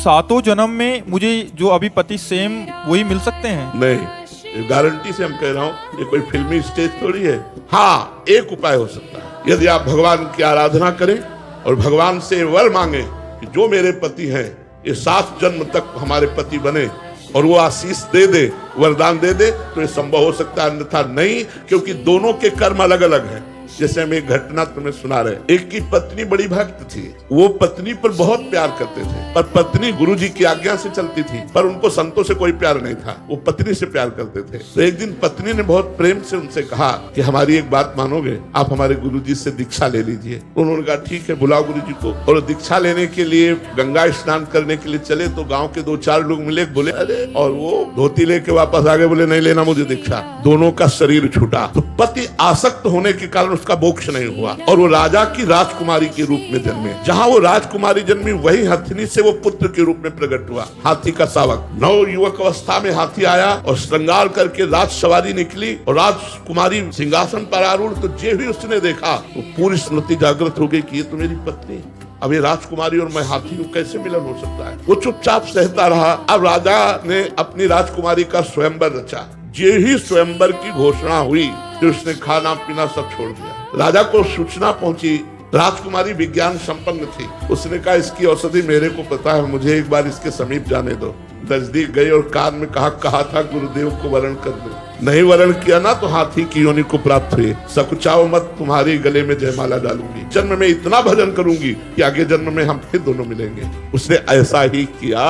सातों जन्म में मुझे जो अभी पति सेम वही मिल सकते हैं? नहीं, गारंटी से हम कह रहा हूँ, ये कोई फिल्मी स्टेज थोड़ी है। हाँ, एक उपाय हो सकता है, यदि आप भगवान की आराधना करें और भगवान से वर मांगे कि जो मेरे पति हैं ये 7 जन्म तक हमारे पति बने, और वो आशीष दे दे, वरदान दे दे, तो ये संभव हो सकता है, अन्यथा नहीं, क्योंकि दोनों के कर्म अलग अलग हैं। जैसे हम एक घटना तुम्हें सुना रहे, एक की पत्नी बड़ी भक्त थी, वो पत्नी पर बहुत प्यार करते थे, पर पत्नी गुरुजी की आज्ञा से चलती थी, पर उनको संतों से कोई प्यार नहीं था, वो पत्नी से प्यार करते थे। तो एक दिन पत्नी ने बहुत प्रेम से उनसे कहा कि हमारी एक बात मानोगे, आप हमारे गुरुजी से दीक्षा ले लीजिए। उन्होंने कहा ठीक है, बुलाओ गुरुजी को। और दीक्षा लेने के लिए गंगा स्नान करने के लिए चले, तो गाँव के 2-4 लोग मिले, बोले अरे, और वो धोती लेके वापस आ गए, बोले नहीं लेना मुझे दीक्षा। दोनों का शरीर छूटा। तो पति आसक्त होने के कारण उसका मोक्ष नहीं हुआ, और वो राजा की राजकुमारी के रूप में जन्मे। जहाँ वो राजकुमारी जन्मी, वही हथिनी से वो पुत्र के रूप में प्रकट हुआ, हाथी का शावक। नव युवक अवस्था में हाथी आया और श्रृंगार करके राज सवारी निकली, और राजकुमारी सिंहासन पर आरूढ़। तो जे भी उसने देखा, तो पूरी स्मृति जागृत हो गई कि ये तो मेरी पत्नी, अब ये राजकुमारी और मैं हाथी हूँ, कैसे मिलन हो सकता है। वो चुपचाप सहता रहा। अब राजा ने अपनी राजकुमारी का स्वयंवर रचा। जे ही स्वयंवर की घोषणा हुई, तो उसने खाना पीना सब छोड़ दिया। राजा को सूचना पहुंची, राजकुमारी विज्ञान संपन्न थी। उसने कहा इसकी औषधि मेरे को पता है, मुझे एक बार इसके समीप जाने दो। नजदीक गई और कान में कहा था गुरुदेव को वरण कर दो। नहीं वरण किया ना तो हाथी की योनि को प्राप्त हुई। सकुचाओ मत, तुम्हारे गले में जयमाला डालूंगी, जन्म में इतना भजन करूंगी कि आगे जन्म में हम फिर दोनों मिलेंगे। उसने ऐसा ही किया।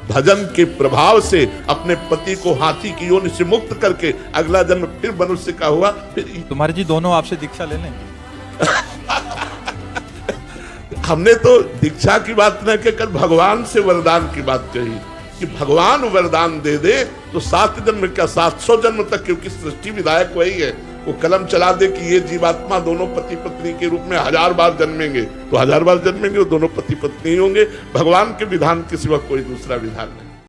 भजन के प्रभाव से अपने पति को हाथी की योनि से मुक्त करके अगला जन्म फिर मनुष्य का हुआ। फिर तुम्हारे जी दोनों आपसे दीक्षा ले लें। हमने तो दीक्षा की बात न कहकर भगवान से वरदान की बात कही कि भगवान वरदान दे दे तो 7 जन्म क्या 700 जन्म तक, क्योंकि सृष्टि विधायक वही है। वो कलम चला दे कि ये जीवात्मा दोनों पति पत्नी के रूप में 1000 बार जन्मेंगे, तो 1000 बार जन्मेंगे, वो दोनों पति पत्नी होंगे। भगवान के विधान के सिवा कोई दूसरा विधान नहीं।